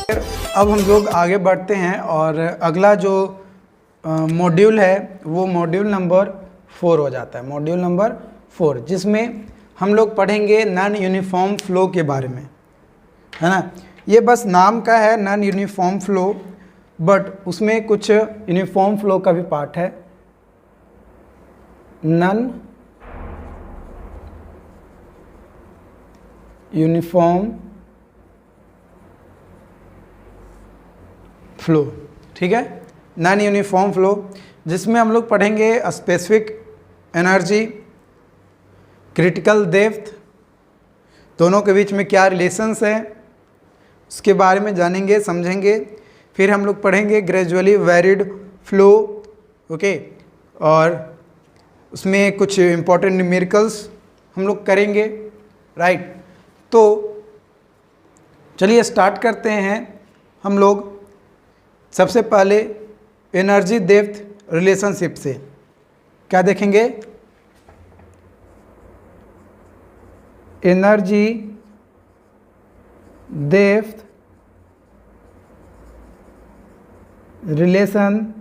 अब हम लोग आगे बढ़ते हैं और अगला जो मॉड्यूल है वो मॉड्यूल नंबर 4 हो जाता है, मॉड्यूल नंबर 4, जिसमें हम लोग पढ़ेंगे नॉन यूनिफॉर्म फ्लो के बारे में, है ना। ये बस नाम का है नॉन यूनिफॉर्म फ्लो, बट उसमें कुछ यूनिफॉर्म फ्लो का भी पार्ट है। नॉन यूनिफॉर्म फ्लो, ठीक है, नॉन यूनिफॉर्म फ्लो, जिसमें हम लोग पढ़ेंगे स्पेसिफिक एनर्जी, क्रिटिकल डेप्थ, दोनों के बीच में क्या रिलेशंस है उसके बारे में जानेंगे, समझेंगे। फिर हम लोग पढ़ेंगे ग्रेजुअली वेरिड फ्लो, ओके, और उसमें कुछ इम्पोर्टेंट न्यूमेरिकल्स हम लोग करेंगे, राइट। तो चलिए स्टार्ट करते हैं हम लोग। सबसे पहले एनर्जी डेप्थ रिलेशनशिप से क्या देखेंगे, एनर्जी डेप्थ रिलेशनशिप,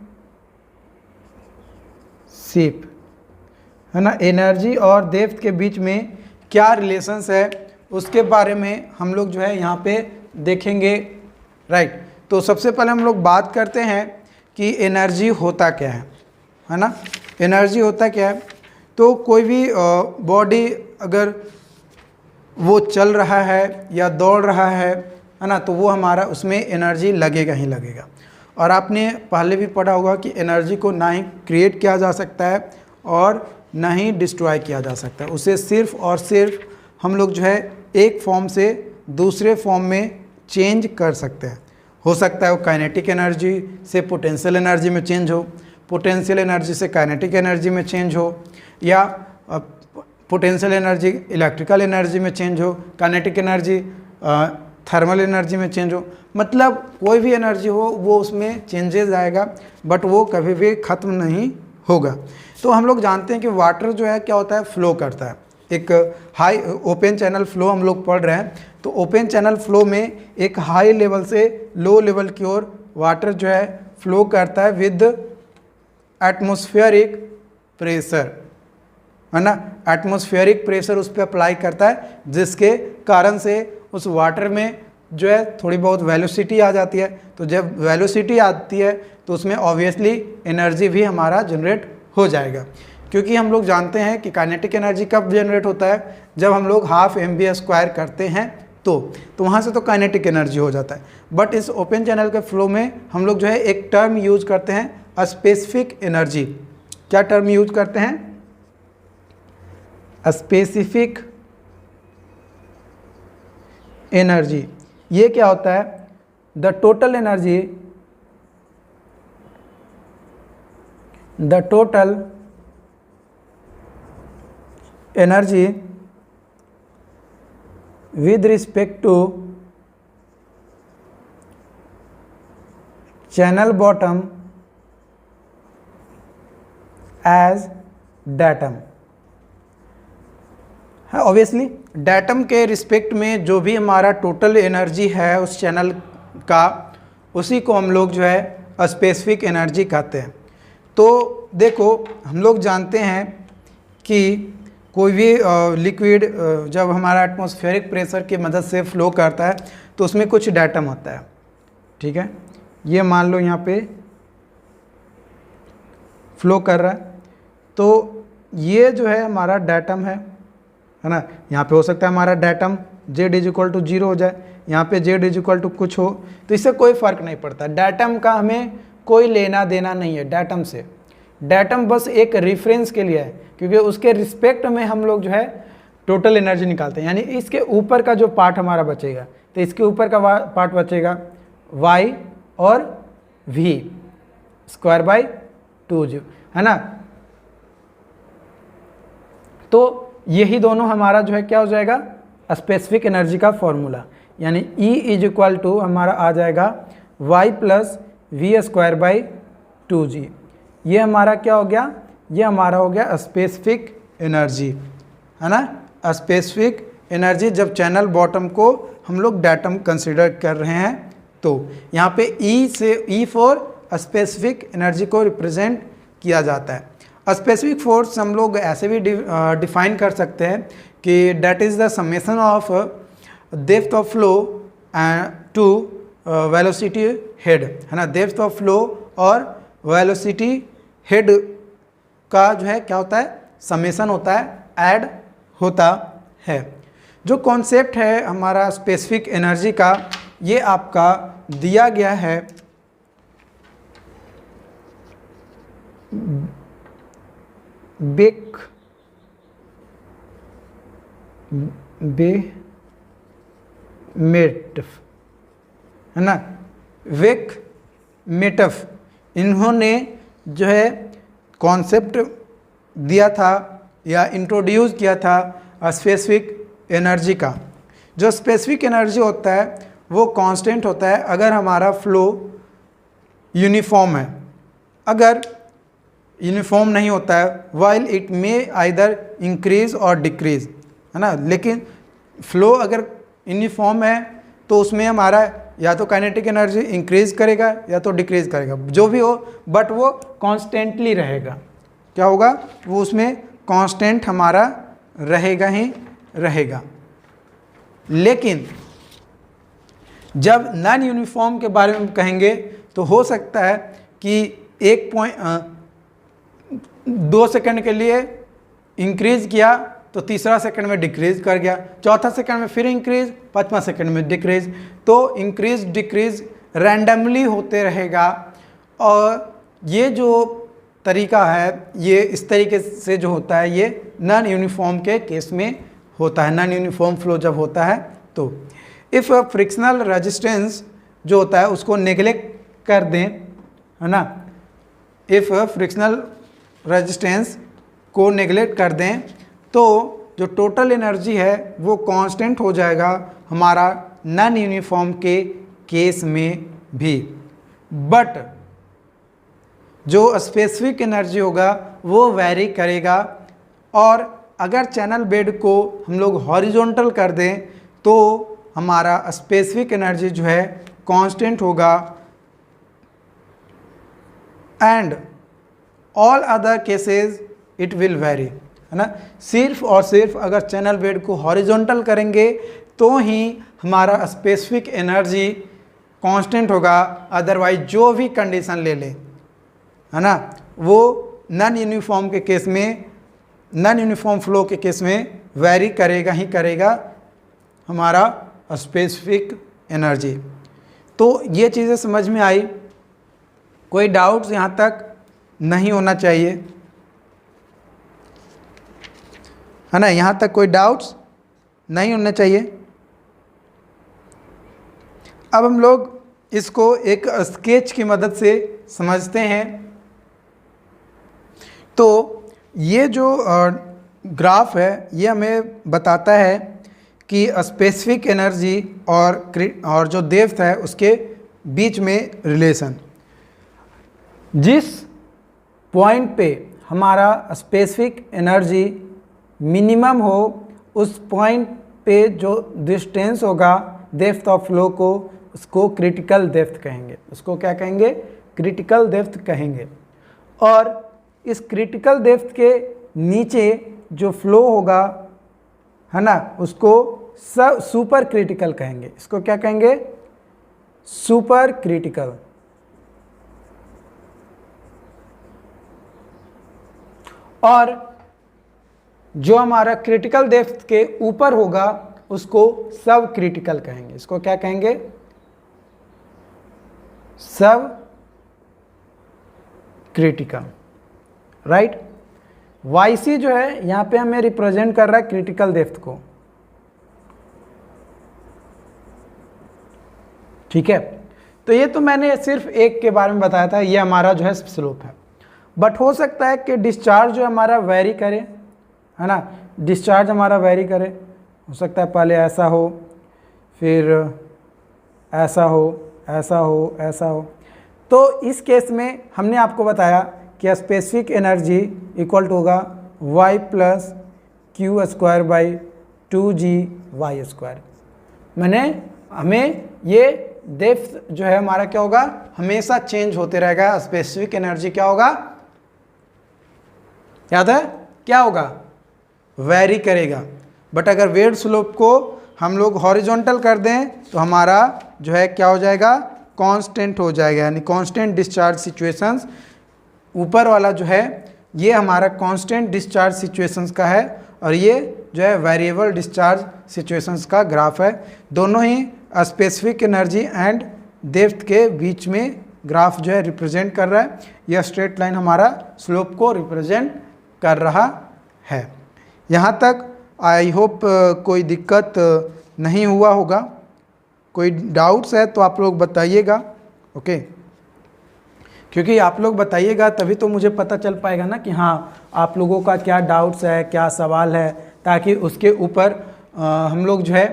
है ना। एनर्जी और डेप्थ के बीच में क्या रिलेशंस है उसके बारे में हम लोग जो है यहाँ पे देखेंगे, राइट। तो सबसे पहले हम लोग बात करते हैं कि एनर्जी होता क्या है ना। एनर्जी होता क्या है, तो कोई भी बॉडी अगर वो चल रहा है या दौड़ रहा है ना, तो वो हमारा उसमें एनर्जी लगेगा ही लगेगा। और आपने पहले भी पढ़ा होगा कि एनर्जी को ना ही क्रिएट किया जा सकता है और ना ही डिस्ट्रॉय किया जा सकता है, उसे सिर्फ और सिर्फ हम लोग जो है एक फॉर्म से दूसरे फॉर्म में चेंज कर सकते हैं। हो सकता है वो काइनेटिक एनर्जी से पोटेंशियल एनर्जी में चेंज हो, पोटेंशियल एनर्जी से काइनेटिक एनर्जी में चेंज हो, या पोटेंशियल एनर्जी इलेक्ट्रिकल एनर्जी में चेंज हो, काइनेटिक एनर्जी थर्मल एनर्जी में चेंज हो। मतलब कोई भी एनर्जी हो वो उसमें चेंजेस आएगा, बट वो कभी भी ख़त्म नहीं होगा। तो हम लोग जानते हैं कि वाटर जो है क्या होता है, फ्लो करता है। एक हाई ओपन चैनल फ्लो हम लोग पढ़ रहे हैं, तो ओपन चैनल फ्लो में एक हाई लेवल से लो लेवल की ओर वाटर जो है फ्लो करता है विद एटमॉस्फेरिक प्रेशर, है ना। एटमॉस्फेरिक प्रेशर उस पर अप्लाई करता है, जिसके कारण से उस वाटर में जो है थोड़ी बहुत वेलोसिटी आ जाती है। तो जब वेलोसिटी आती है तो उसमें ऑब्वियसली एनर्जी भी हमारा जनरेट हो जाएगा, क्योंकि हम लोग जानते हैं कि काइनेटिक एनर्जी कब जनरेट होता है, जब हम लोग हाफ mv² करते हैं तो वहाँ से तो काइनेटिक एनर्जी हो जाता है। बट इस ओपन चैनल के फ्लो में हम लोग जो है एक टर्म यूज करते हैं स्पेसिफिक एनर्जी। क्या टर्म यूज करते हैं, स्पेसिफिक एनर्जी। ये क्या होता है, the total energy, the total energy with respect to channel bottom as datum है। ऑब्वियसली डाटम के रिस्पेक्ट में जो भी हमारा टोटल एनर्जी है उस चैनल का, उसी को हम लोग जो है स्पेसिफिक एनर्जी कहते हैं। तो देखो हम लोग जानते हैं कि कोई भी लिक्विड जब हमारा एटमॉस्फेरिक प्रेशर की मदद से फ्लो करता है तो उसमें कुछ डाटम होता है, ठीक है। ये मान लो यहाँ पे फ्लो कर रहा है, तो ये जो है हमारा डाटम है ना। यहाँ पे हो सकता है हमारा डाटम z = 0 हो जाए, यहाँ पे z = कुछ हो, तो इससे कोई फ़र्क नहीं पड़ता। डाटम का हमें कोई लेना देना नहीं है डाटम से। डाटम बस एक रेफरेंस के लिए है, क्योंकि उसके रिस्पेक्ट में हम लोग जो है टोटल एनर्जी निकालते हैं। यानी इसके ऊपर का जो पार्ट हमारा बचेगा, तो इसके ऊपर का पार्ट बचेगा y और v²/2g, है ना। तो यही दोनों हमारा जो है क्या हो जाएगा, स्पेसिफिक एनर्जी का फॉर्मूला। यानी E = हमारा आ जाएगा y + v²/2g। ये हमारा क्या हो गया, ये हमारा हो गया स्पेसिफिक एनर्जी, है ना। स्पेसिफिक एनर्जी जब चैनल बॉटम को हम लोग डाटम कंसिडर कर रहे हैं तो यहाँ पे ई से ई फॉर स्पेसिफिक एनर्जी को रिप्रेजेंट किया जाता है। स्पेसिफिक फोर्स हम लोग ऐसे भी डिफाइन कर सकते हैं कि that is the summation of depth of flow to velocity head, है ना। डेप्थ ऑफ फ्लो और वेलोसिटी हेड का जो है क्या होता है, समेशन होता है, ऐड होता है। जो कॉन्सेप्ट है हमारा स्पेसिफिक एनर्जी का, ये आपका दिया गया है बेकमेटफ, है ना, बेकमेटफ, इन्होंने जो है कॉन्सेप्ट दिया था या इंट्रोड्यूस किया था स्पेसिफिक एनर्जी का। जो स्पेसिफिक एनर्जी होता है वो कांस्टेंट होता है अगर हमारा फ्लो यूनिफॉर्म है। अगर यूनिफॉर्म नहीं होता है, while it may either increase और डिक्रीज, है ना। लेकिन फ्लो अगर यूनिफॉर्म है तो उसमें हमारा या तो काइनेटिक एनर्जी इंक्रीज करेगा या तो डिक्रीज करेगा, जो भी हो, बट वो कॉन्स्टेंटली रहेगा। क्या होगा, वो उसमें कांस्टेंट हमारा रहेगा ही रहेगा। लेकिन जब नॉन यूनिफॉर्म के बारे में कहेंगे तो हो सकता है कि 2 सेकंड के लिए इंक्रीज किया तो तीसरा सेकंड में डिक्रीज कर गया, चौथा सेकंड में फिर इंक्रीज, पांचवा सेकंड में डिक्रीज। तो इंक्रीज डिक्रीज रैंडमली होते रहेगा। और ये जो तरीका है, ये इस तरीके से जो होता है, ये नॉन यूनिफॉर्म के केस में होता है। नॉन यूनिफॉर्म फ्लो जब होता है तो इफ़ फ्रिक्शनल रेजिस्टेंस जो होता है उसको नेगलेक्ट कर दें, है ना, इफ़ फ्रिक्शनल रेजिस्टेंस को नेगलेक्ट कर दें तो जो टोटल एनर्जी है वो कांस्टेंट हो जाएगा हमारा नॉन यूनिफॉर्म के केस में भी। बट जो स्पेसिफिक एनर्जी होगा वो वैरी करेगा। और अगर चैनल बेड को हम लोग हॉरिजॉन्टल कर दें तो हमारा स्पेसिफिक एनर्जी जो है कांस्टेंट होगा। And all other cases it will very, है ना। सिर्फ और सिर्फ अगर चैनल बेड को हॉरिजॉन्टल करेंगे तो ही हमारा स्पेसिफिक एनर्जी कांस्टेंट होगा, अदरवाइज जो भी कंडीशन ले लें, है ना, वो नॉन यूनिफॉर्म के केस में, नॉन यूनिफॉर्म फ्लो के केस में वेरी करेगा ही करेगा हमारा स्पेसिफिक एनर्जी। तो ये चीज़ें समझ में आई, कोई डाउट्स यहाँ तक नहीं होना चाहिए, है ना। यहाँ तक कोई डाउट्स नहीं होना चाहिए। अब हम लोग इसको एक स्केच की मदद से समझते हैं। तो ये जो ग्राफ है ये हमें बताता है कि स्पेसिफिक एनर्जी और जो डेप्थ है उसके बीच में रिलेशन। जिस पॉइंट पे हमारा स्पेसिफिक एनर्जी मिनिमम हो उस पॉइंट पे जो डिस्टेंस होगा डेप्थ ऑफ फ्लो को, उसको क्रिटिकल डेप्थ कहेंगे। उसको क्या कहेंगे, क्रिटिकल डेप्थ कहेंगे। और इस क्रिटिकल डेप्थ के नीचे जो फ्लो होगा, है ना, उसको सुपर क्रिटिकल कहेंगे। इसको क्या कहेंगे, सुपर क्रिटिकल। और जो हमारा क्रिटिकल डेप्थ के ऊपर होगा उसको सब क्रिटिकल कहेंगे। इसको क्या कहेंगे, सब क्रिटिकल, राइट। YC जो है यहाँ पे हमें रिप्रेजेंट कर रहा है क्रिटिकल डेप्थ को, ठीक है। तो ये तो मैंने सिर्फ एक के बारे में बताया था, ये हमारा जो है स्लोप है। बट हो सकता है कि डिस्चार्ज जो हमारा वेरी करे, है ना, डिस्चार्ज हमारा वेरी करे। हो सकता है पहले ऐसा हो, फिर ऐसा हो, ऐसा हो, ऐसा हो। तो इस केस में हमने आपको बताया कि स्पेसिफिक एनर्जी इक्वल टू होगा y plus Q square by 2g y square. मैंने हमें ये डेप्थ जो है हमारा क्या होगा, हमेशा चेंज होते रहेगा। स्पेसिफिक एनर्जी क्या होगा, याद है क्या होगा, वेरी करेगा। बट अगर वेट स्लोप को हम लोग हॉरिजॉन्टल कर दें तो हमारा जो है क्या हो जाएगा, कांस्टेंट हो जाएगा, यानी कांस्टेंट डिस्चार्ज सिचुएशंस। ऊपर वाला जो है ये हमारा कांस्टेंट डिस्चार्ज सिचुएशंस का है और ये जो है वेरिएबल डिस्चार्ज सिचुएशंस का ग्राफ है। दोनों ही स्पेसिफिक एनर्जी एंड डेप्थ के बीच में ग्राफ जो है रिप्रेजेंट कर रहा है। यह स्ट्रेट लाइन हमारा स्लोप को रिप्रेजेंट कर रहा है। यहाँ तक आई होप कोई दिक्कत नहीं हुआ होगा। कोई डाउट्स है तो आप लोग बताइएगा, ओके। क्योंकि आप लोग बताइएगा तभी तो मुझे पता चल पाएगा ना कि हाँ आप लोगों का क्या डाउट्स है, क्या सवाल है, ताकि उसके ऊपर हम लोग जो है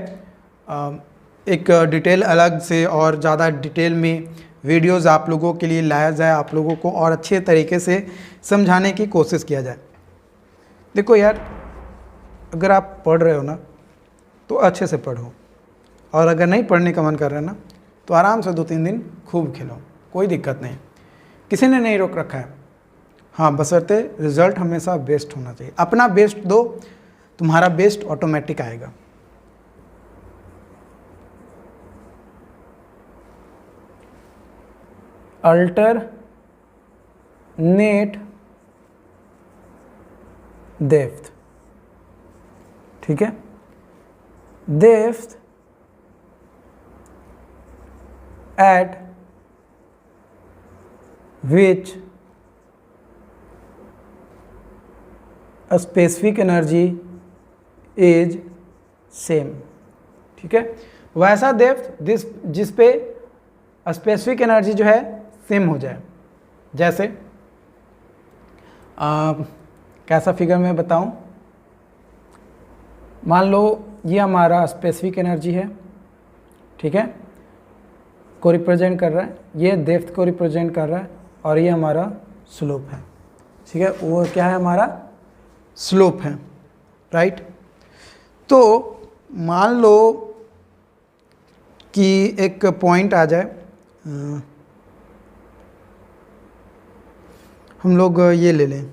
एक डिटेल अलग से और ज़्यादा डिटेल में वीडियोज़ आप लोगों के लिए लाया जाए, आप लोगों को और अच्छे तरीके से समझाने की कोशिश किया जाए। देखो यार, अगर आप पढ़ रहे हो ना तो अच्छे से पढ़ो, और अगर नहीं पढ़ने का मन कर रहा है ना तो आराम से 2-3 दिन खूब खेलो, कोई दिक्कत नहीं, किसी ने नहीं रोक रखा है। हाँ, बशर्ते रिजल्ट हमेशा बेस्ट होना चाहिए। अपना बेस्ट दो, तुम्हारा बेस्ट ऑटोमेटिक आएगा। अल्टरनेट डेप्थ, ठीक है, depth at which a specific energy is same, ठीक है। वैसा डेप्थ जिस पे स्पेसिफिक एनर्जी जो है सेम हो जाए। जैसे कैसा फिगर मैं बताऊं, मान लो ये हमारा स्पेसिफिक एनर्जी है, ठीक है, को रिप्रेजेंट कर रहा है, ये डेप्थ को रिप्रेजेंट कर रहा है, और ये हमारा स्लोप है, ठीक है। वो क्या है, हमारा स्लोप है, राइट। तो मान लो कि एक पॉइंट आ जाए, हम लोग ये ले लें,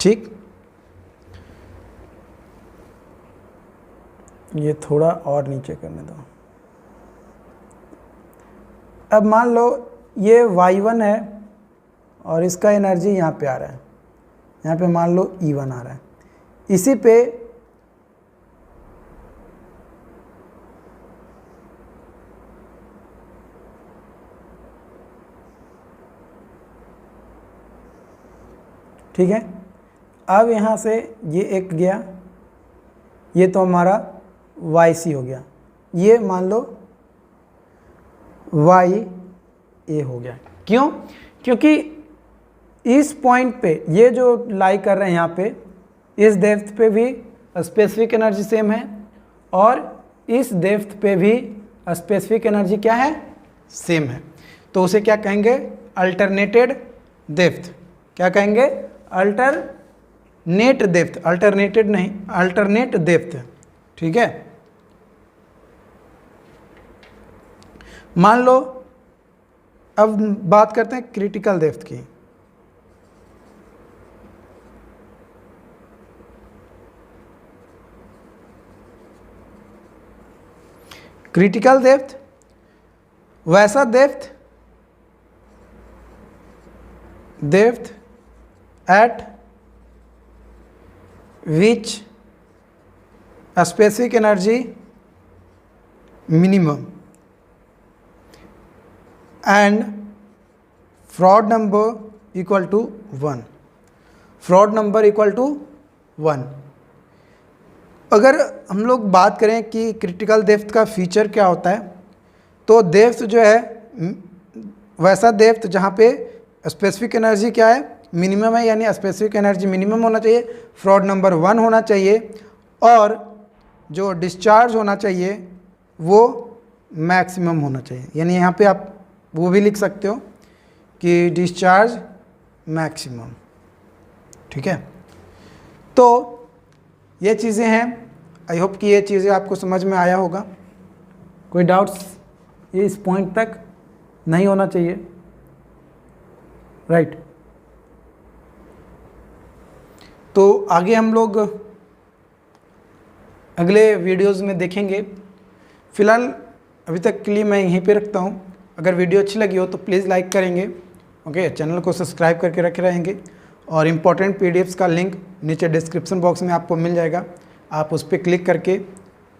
ठीक, ये थोड़ा और नीचे करने दो। अब मान लो ये y1 है और इसका एनर्जी यहाँ पे आ रहा है, यहाँ पे मान लो E1 आ रहा है। इसी पे ठीक है, अब यहाँ से ये एक गया, ये तो हमारा YC हो गया, ये मान लो YA हो गया। क्यों? क्योंकि इस पॉइंट पे ये जो लाई कर रहे हैं यहाँ पे, इस डेप्थ पे भी स्पेसिफिक एनर्जी सेम है और इस डेप्थ पे भी स्पेसिफिक एनर्जी क्या है, सेम है। तो उसे क्या कहेंगे, अल्टरनेटेड डेप्थ। क्या कहेंगे, अल्टरनेट डेप्थ, अल्टरनेटेड नहीं, अल्टरनेट डेप्थ, ठीक है। मान लो अब बात करते हैं क्रिटिकल डेप्थ की। क्रिटिकल डेप्थ वैसा depth at which specific energy minimum and Froude number equal to 1, Froude number equal to 1। अगर हम लोग बात करें कि क्रिटिकल डेप्थ का फीचर क्या होता है, तो डेप्थ जो है वैसा डेप्थ जहाँ पे स्पेसिफिक एनर्जी क्या है, मिनिमम है, यानी स्पेसिफिक एनर्जी मिनिमम होना चाहिए, फ्रॉड नंबर 1 होना चाहिए, और जो डिस्चार्ज होना चाहिए वो मैक्सिमम होना चाहिए। यानी यहाँ पे आप वो भी लिख सकते हो कि डिस्चार्ज मैक्सिमम, ठीक है। तो ये चीज़ें हैं। आई होप कि ये चीज़ें आपको समझ में आया होगा। कोई डाउट्स ये इस पॉइंट तक नहीं होना चाहिए, राइट। तो आगे हम लोग अगले वीडियोस में देखेंगे। फ़िलहाल अभी तक के लिए मैं यहीं पे रखता हूँ। अगर वीडियो अच्छी लगी हो तो प्लीज़ लाइक करेंगे, ओके, चैनल को सब्सक्राइब करके रखे रहेंगे, और इम्पोर्टेंट पीडीएफ्स का लिंक नीचे डिस्क्रिप्शन बॉक्स में आपको मिल जाएगा। आप उस पर क्लिक करके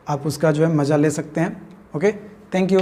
आप उसका जो है मज़ा ले सकते हैं। Okay, thank you.